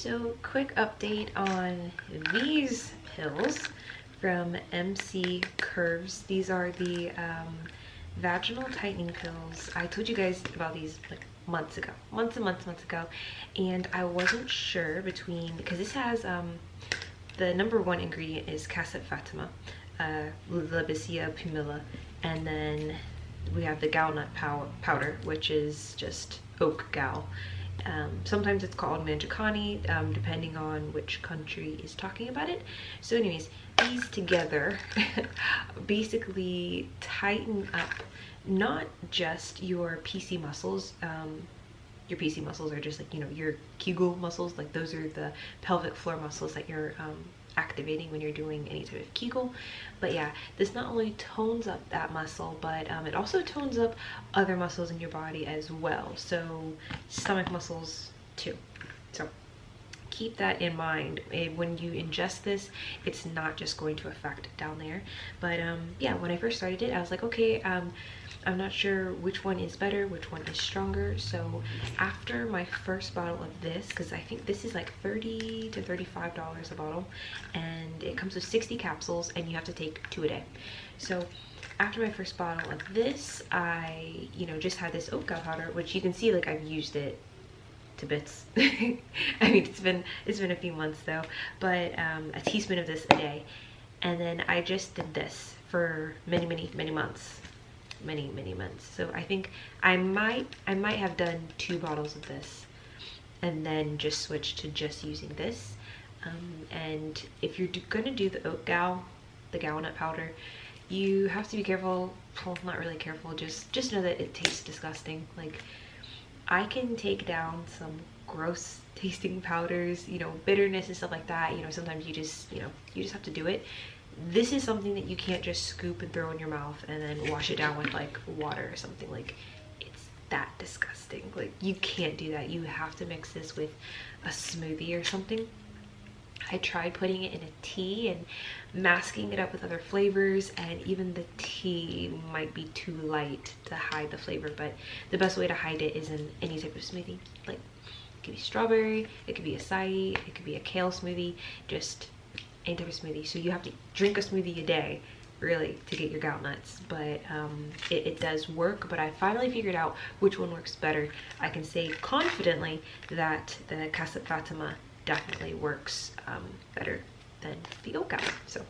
So, quick update on these pills from MC Curves. These are the vaginal tightening pills. I told you guys about these like months ago, months and months ago, and I wasn't sure between, because this has the number one ingredient is Casset Fatima, Labicia pumila, and then we have the gal nut powder, which is just oak gal. Sometimes it's called Manjikani, depending on which country is talking about it. So anyways, these together basically tighten up not just your PC muscles. Your PC muscles are just like, you know, your Kegel muscles, like those are the pelvic floor muscles that you're activating when you're doing any type of Kegel. But yeah, this not only tones up that muscle, but it also tones up other muscles in your body as well, so stomach muscles too. So keep that in mind. When you ingest this, it's not just going to affect down there. But yeah, when I first started it, I was like, okay, I'm not sure which one is better, which one is stronger. So after my first bottle of this, because I think this is like $30 to $35 a bottle, and it comes with 60 capsules and you have to take 2 a day. So after my first bottle of this, I, you know, just had this oat gal powder, which you can see like I've used it to bits. I mean, it's been a few months though, but a teaspoon of this a day. And then I just did this for many months. Many months. So I think I might have done 2 bottles of this and then just switch to just using this. And if you're gonna do the oat gal, the gal nut powder, you have to be careful. Well, not really careful, just know that it tastes disgusting. Like, I can take down some gross tasting powders, you know, bitterness and stuff like that. You know, sometimes you just have to do it. This is something that you can't just scoop and throw in your mouth and then wash it down with like water or something. Like, it's that disgusting. Like, you can't do that. You have to mix this with a smoothie or something. I tried putting it in a tea and masking it up with other flavors, and even the tea might be too light to hide the flavor, but the best way to hide it is in any type of smoothie. Like, it could be strawberry, it could be acai, it could be a kale smoothie, just any type of smoothie. So you have to drink a smoothie a day really to get your gal nuts, but it does work. But I finally figured out which one works better. I can say confidently that the Casset Fatima definitely works better than the oat gal. So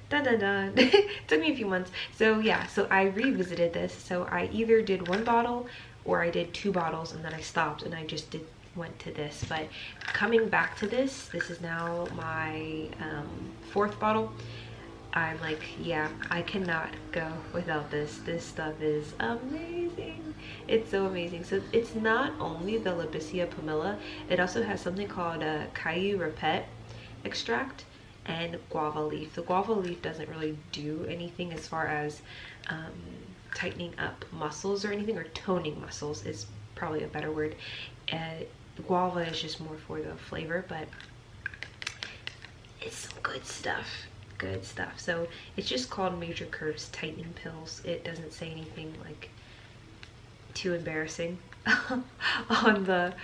dun dun dun. It took me a few months. So yeah, so I revisited this. So I either did 1 bottle or I did 2 bottles, and then I stopped and I just went to this. But coming back to this is now my 4th bottle. I'm like, yeah, I cannot go without this. This stuff is amazing. It's so amazing. So it's not only the Labicia pumila, it also has something called a Caillou repet extract and guava leaf. The guava leaf doesn't really do anything as far as tightening up muscles or anything, or toning muscles is probably a better word. The guava is just more for the flavor, but it's some good stuff. Good stuff. So it's just called Major Curves tightening pills. It doesn't say anything like too embarrassing on the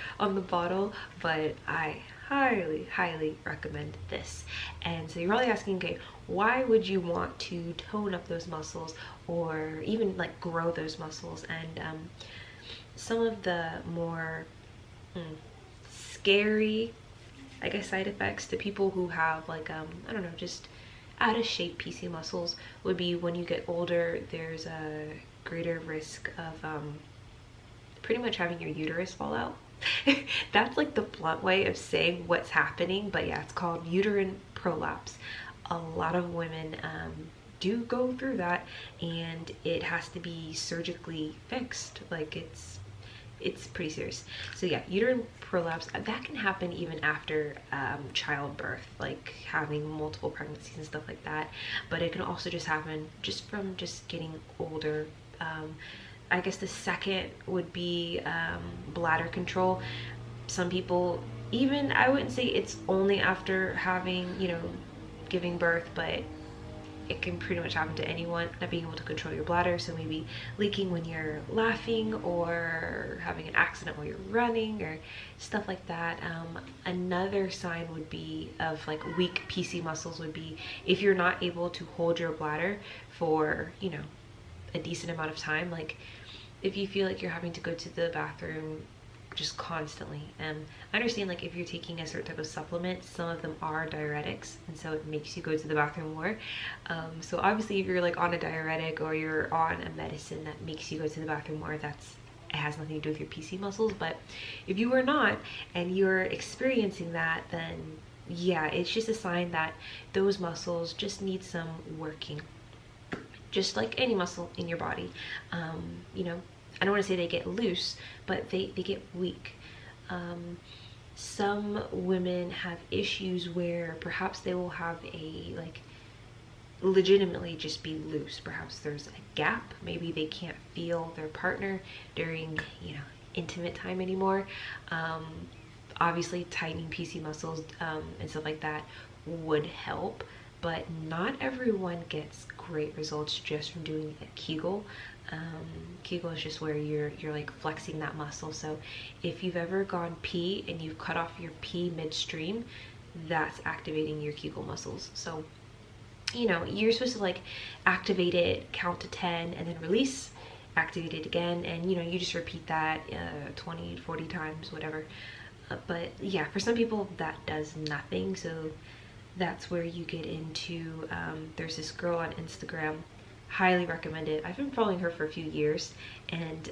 bottle, but I highly recommend this. And so you're probably asking, okay, why would you want to tone up those muscles or even like grow those muscles? And some of the more scary, I guess, side effects to people who have like I don't know, just out of shape PC muscles would be when you get older, there's a greater risk of pretty much having your uterus fall out. That's like the blunt way of saying what's happening, but yeah, it's called uterine prolapse. A lot of women do go through that, and it has to be surgically fixed. Like, it's pretty serious. So yeah, uterine prolapse, that can happen even after childbirth, like having multiple pregnancies and stuff like that. But it can also just happen just from just getting older. I guess the second would be bladder control. Some people, even, I wouldn't say it's only after having, you know, giving birth, but it can pretty much happen to anyone. Not being able to control your bladder, so maybe leaking when you're laughing, or having an accident while you're running, or stuff like that. Another sign would be of like weak PC muscles would be if you're not able to hold your bladder for, you know, a decent amount of time. Like if you feel like you're having to go to the bathroom just constantly. I understand, like, if you're taking a certain type of supplement, some of them are diuretics, and so it makes you go to the bathroom more. So obviously if you're like on a diuretic or you're on a medicine that makes you go to the bathroom more, it has nothing to do with your PC muscles. But if you are not and you're experiencing that, then yeah, it's just a sign that those muscles just need some working, just like any muscle in your body. You know, I don't want to say they get loose, but they get weak. Some women have issues where perhaps they will have a, like, legitimately just be loose. Perhaps there's a gap. Maybe they can't feel their partner during, you know, intimate time anymore. Obviously tightening PC muscles and stuff like that would help, but not everyone gets great results just from doing a Kegel. Kegel is just where you're like flexing that muscle. So if you've ever gone pee and you've cut off your pee midstream, that's activating your Kegel muscles. So, you know, you're supposed to like activate it, count to 10, and then release, activate it again, and you know, you just repeat that 20, 40 times, whatever. But yeah, for some people that does nothing. So that's where you get into, there's this girl on Instagram, highly recommend it. I've been following her for a few years, and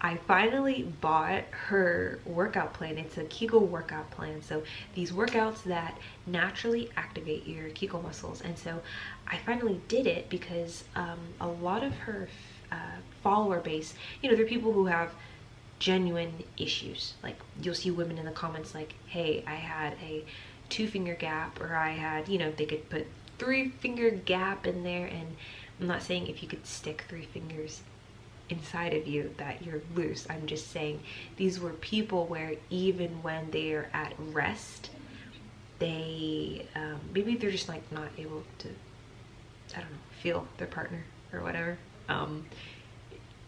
I finally bought her workout plan. It's a Kegel workout plan. So these workouts that naturally activate your Kegel muscles. And so I finally did it because a lot of her follower base, you know, they're people who have genuine issues. Like you'll see women in the comments like, hey, I had a 2-finger gap, or I had, you know, they could put 3-finger gap in there. And I'm not saying if you could stick 3 fingers inside of you that you're loose. I'm just saying these were people where even when they're at rest, they maybe they're just like not able to, I don't know, feel their partner or whatever.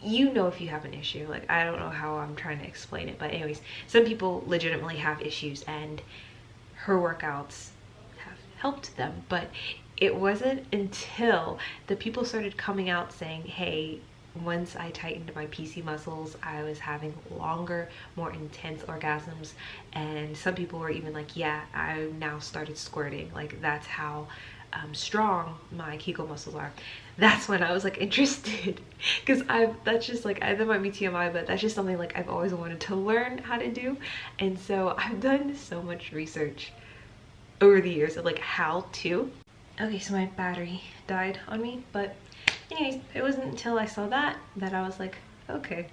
You know, if you have an issue, like, I don't know how I'm trying to explain it, but anyways, some people legitimately have issues, and her workouts have helped them. But it wasn't until the people started coming out saying, hey, once I tightened my PC muscles, I was having longer, more intense orgasms. And some people were even like, yeah, I now started squirting. Like, that's how strong my Kegel muscles are. That's when I was like interested, because that's just like, that might be TMI, but that's just something like I've always wanted to learn how to do. And so I've done so much research over the years of like how to. Okay, so my battery died on me, but anyways, it wasn't until I saw that I was like, okay,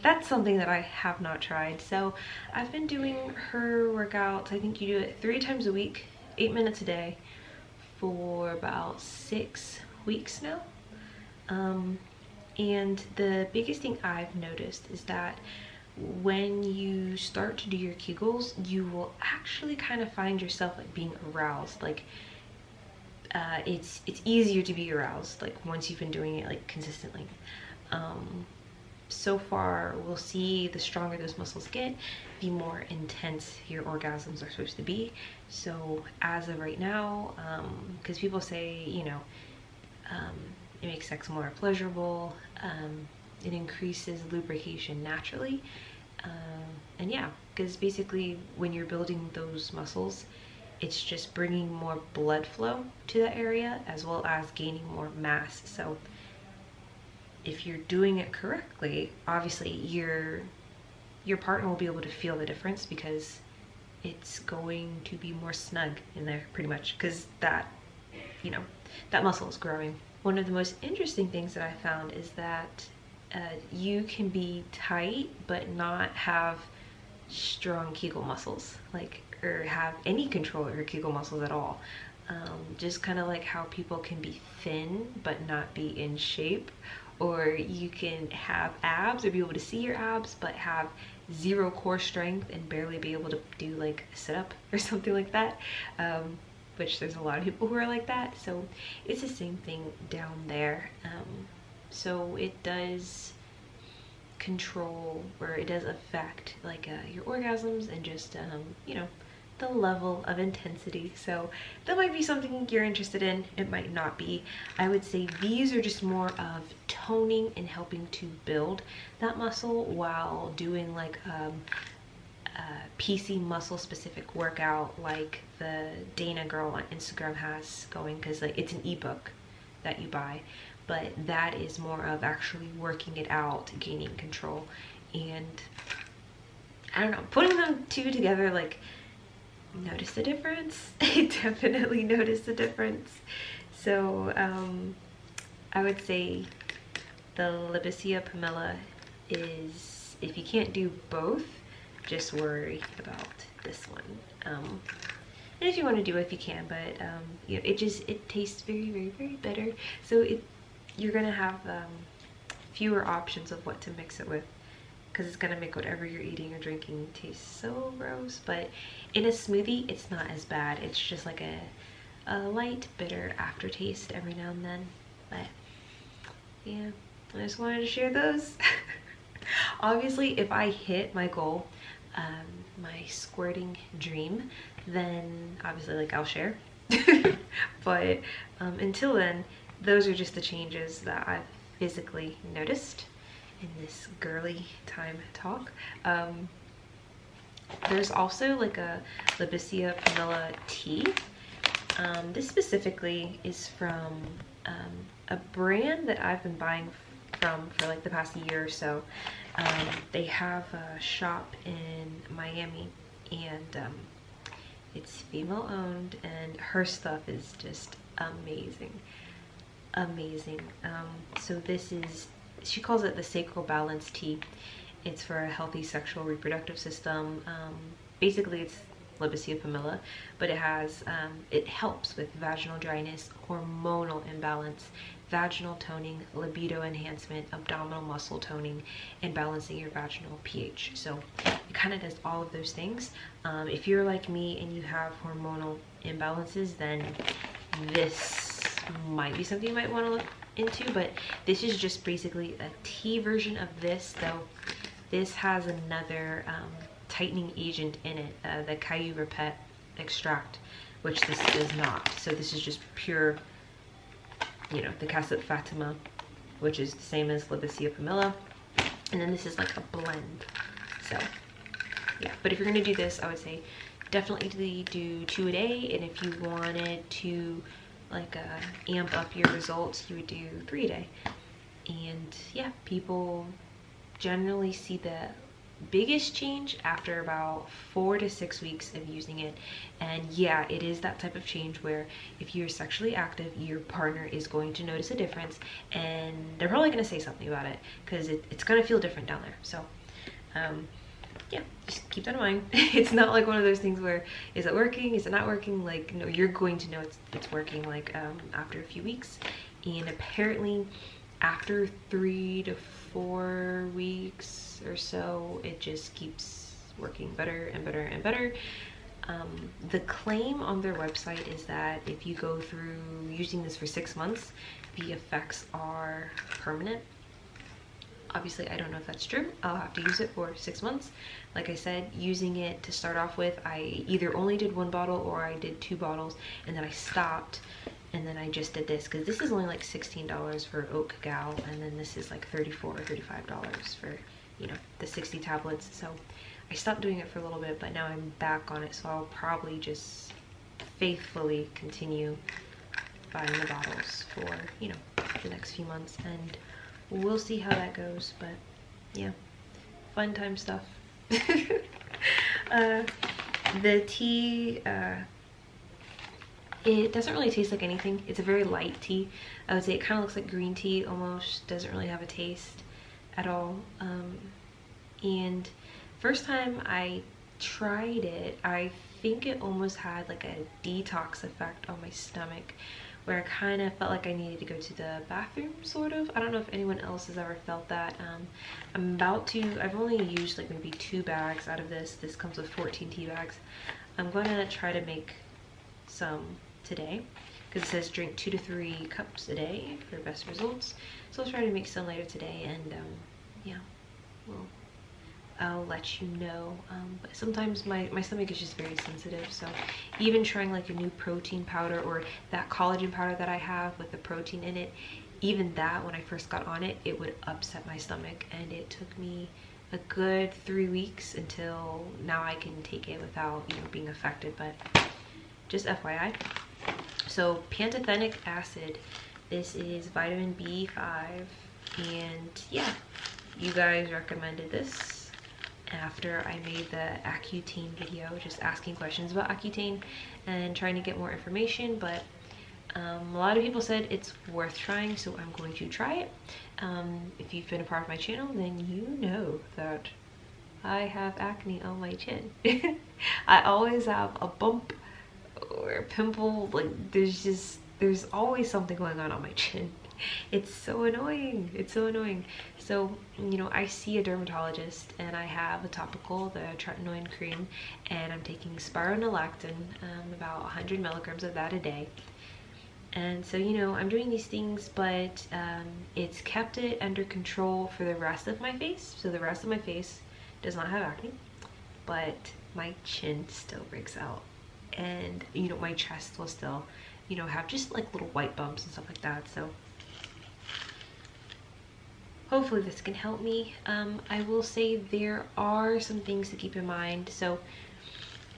that's something that I have not tried. So I've been doing her workouts. I think you do it 3 times a week, 8 minutes a day, for about 6 weeks now. And the biggest thing I've noticed is that when you start to do your Kegels, you will actually kind of find yourself like being aroused. Like it's easier to be aroused like once you've been doing it like consistently. So far, we'll see the stronger those muscles get, the more intense your orgasms are supposed to be. So as of right now, because people say, you know, it makes sex more pleasurable, it increases lubrication naturally, and yeah, because basically when you're building those muscles, it's just bringing more blood flow to that area as well as gaining more mass. So if you're doing it correctly, obviously your partner will be able to feel the difference, because it's going to be more snug in there pretty much, because that, you know, that muscle is growing. One of the most interesting things that I found is that you can be tight but not have strong Kegel muscles, like, or have any control of your Kegel muscles at all. Just kind of like how people can be thin but not be in shape, or you can have abs or be able to see your abs but have 0 core strength and barely be able to do like a sit-up or something like that. which there's a lot of people who are like that. So it's the same thing down there. So it does control, or it does affect like your orgasms and just you know, the level of intensity. So that might be something you're interested in, it might not be. I would say these are just more of toning and helping to build that muscle while doing like a PC muscle specific workout like the Dana girl on Instagram has going, because like it's an ebook that you buy, but that is more of actually working it out, gaining control. And I don't know, putting them two together, like, notice the difference. I definitely noticed the difference. So I would say the Libicea pumila is, if you can't do both, just worry about this one. And if you want to do it, you can, but you know, it tastes very better. So you're gonna have fewer options of what to mix it with, because it's gonna make whatever you're eating or drinking taste so gross. But in a smoothie, it's not as bad. It's just like a light bitter aftertaste every now and then. But yeah, I just wanted to share those. Obviously, if I hit my goal, my squirting dream, then obviously like I'll share. But until then, those are just the changes that I've physically noticed in this girly time talk. There's also like a Libicea pumila tea. This specifically is from a brand that I've been buying from for like the past year or so. They have a shop in Miami, and it's female owned, and her stuff is just amazing. So this is, she calls it the Sacral Balance Tea. It's for a healthy sexual reproductive system. Basically it's Libicea pumila, but it has it helps with vaginal dryness, hormonal imbalance, vaginal toning, libido enhancement, abdominal muscle toning, and balancing your vaginal pH. So it kind of does all of those things. If you're like me and you have hormonal imbalances, then this might be something you might want to look into. But this is just basically a tea version of this, though this has another tightening agent in it, the Cayenne Repet extract, which this does not. So this is just pure, you know, the Cassia Fatima, which is the same as Libicea pumila, and then this is like a blend. So yeah, but if you're gonna do this, I would say definitely do 2 a day, and if you wanted to like amp up your results, you would do 3 a day. And yeah, people generally see the biggest change after about 4 to 6 weeks of using it. And yeah, it is that type of change where if you're sexually active, your partner is going to notice a difference, and they're probably going to say something about it, because it's going to feel different down there. So yeah, just keep that in mind. It's not like one of those things where, is it working, is it not working? Like, no, you're going to know it's working like after a few weeks. And apparently after 3 to 4 weeks or so, it just keeps working better and better and better. The claim on their website is that if you go through using this for 6 months, the effects are permanent. Obviously, I don't know if that's true. I'll have to use it for 6 months. Like I said, using it to start off with, I either only did 1 bottle or I did 2 bottles, and then I stopped, and then I just did this, because this is only like $16 for Oak Gal, and then this is like $34 or $35 for, you know, the 60 tablets. So I stopped doing it for a little bit, but now I'm back on it, so I'll probably just faithfully continue buying the bottles for, you know, the next few months, and we'll see how that goes. But yeah, fun time stuff. The tea, it doesn't really taste like anything. It's a very light tea. I would say it kind of looks like green tea almost. Doesn't really have a taste at all. And first time I tried it, I think it almost had like a detox effect on my stomach, where I kind of felt like I needed to go to the bathroom, sort of. I don't know if anyone else has ever felt that. I'm about to, I've only used like maybe 2 bags out of this. This comes with 14 tea bags. I'm going to try to make some today because it says drink 2 to 3 cups a day for best results. So I'll try to make some later today, and yeah, well, I'll let you know. But sometimes my stomach is just very sensitive, so even trying like a new protein powder or that collagen powder that I have with the protein in it, even that, when I first got on it, it would upset my stomach, and it took me a good 3 weeks until now I can take it without, you know, being affected. But just FYI. So Pantothenic acid, this is vitamin B5, and yeah, you guys recommended this after I made the Accutane video, just asking questions about Accutane and trying to get more information. But a lot of people said it's worth trying, so I'm going to try it. If you've been a part of my channel, then you know that I have acne on my chin. I always have a bump or a pimple, like there's always something going on my chin. It's so annoying. It's so annoying. So, you know, I see a dermatologist, and I have a topical, the tretinoin cream, and I'm taking spironolactone, about 100 milligrams of that a day. And so, you know, I'm doing these things, but it's kept it under control for the rest of my face. So the rest of my face does not have acne, but my chin still breaks out. And, you know, my chest will still, you know, have just like little white bumps and stuff like that. So hopefully this can help me. I will say there are some things to keep in mind. So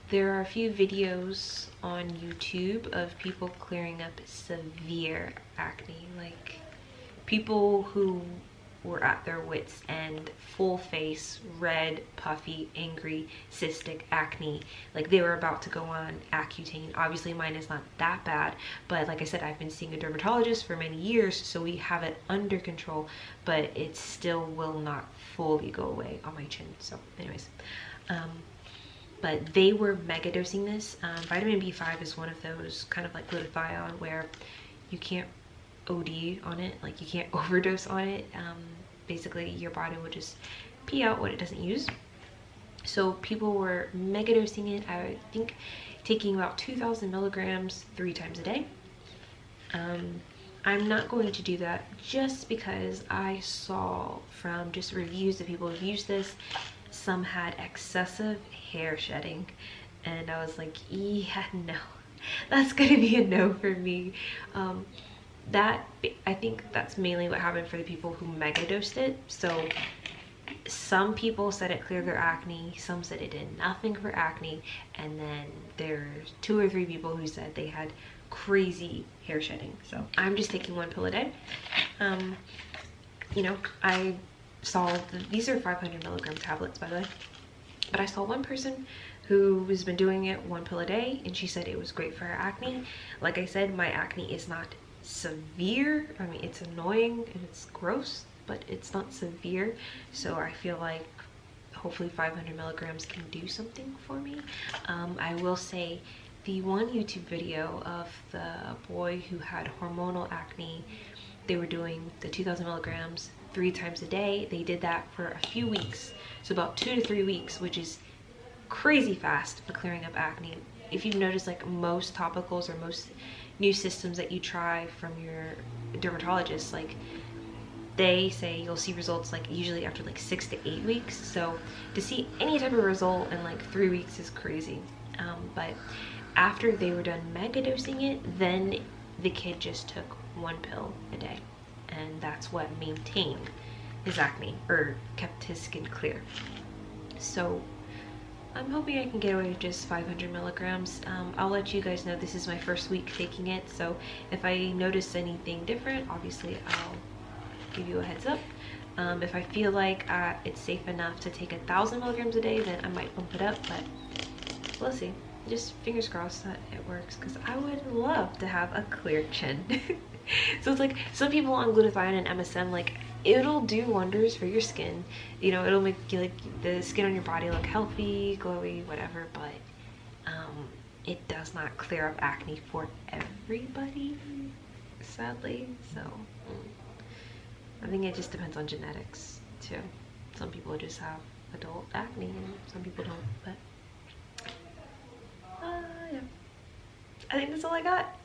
there are a few videos on YouTube of people clearing up severe acne, like people who were at their wits end, full face, red, puffy, angry, cystic acne, like they were about to go on Accutane. Obviously mine is not that bad, but like I said, I've been seeing a dermatologist for many years, so we have it under control, but it still will not fully go away on my chin. So anyways, but they were mega dosing this. Vitamin B5 is one of those, kind of like glutathione, where you can't OD on it, like you can't overdose on it. Basically your body will just pee out what it doesn't use. So people were mega dosing it, I think taking about 2,000 milligrams 3 times a day. I'm not going to do that just because I saw from just reviews of people who've used this, some had excessive hair shedding, and I was like, yeah, no, that's gonna be a no for me. I think that's mainly what happened for the people who mega dosed it. So some people said it cleared their acne, some said it did nothing for acne, and then there's 2 or 3 people who said they had crazy hair shedding. So I'm just taking 1 pill a day. You know, I saw these are 500 milligram tablets, by the way, but I saw one person who has been doing it 1 pill a day, and she said it was great for her acne. Like I said, my acne is not severe. I mean, it's annoying and it's gross, but it's not severe. So I feel like hopefully 500 milligrams can do something for me. I will say the one YouTube video of the boy who had hormonal acne, they were doing the 2,000 milligrams 3 times a day. They did that for a few weeks, so about 2 to 3 weeks, which is crazy fast for clearing up acne. If you've noticed, like most topicals or most new systems that you try from your dermatologist, like they say you'll see results like usually after like 6 to 8 weeks. So to see any type of result in like 3 weeks is crazy. But after they were done mega dosing it, then the kid just took 1 pill a day, and that's what maintained his acne or kept his skin clear. So I'm hoping I can get away with just 500 milligrams. I'll let you guys know this is my first week taking it, so if I notice anything different, obviously I'll give you a heads up. If I feel like it's safe enough to take 1,000 milligrams a day, then I might bump it up, but we'll see. Just fingers crossed that it works, because I would love to have a clear chin. So it's like some people on glutathione and MSM, like it'll do wonders for your skin. You know, it'll make you like the skin on your body look healthy, glowy, whatever, but it does not clear up acne for everybody, sadly. So I think it just depends on genetics too. Some people just have adult acne and some people don't, but yeah, I think that's all I got.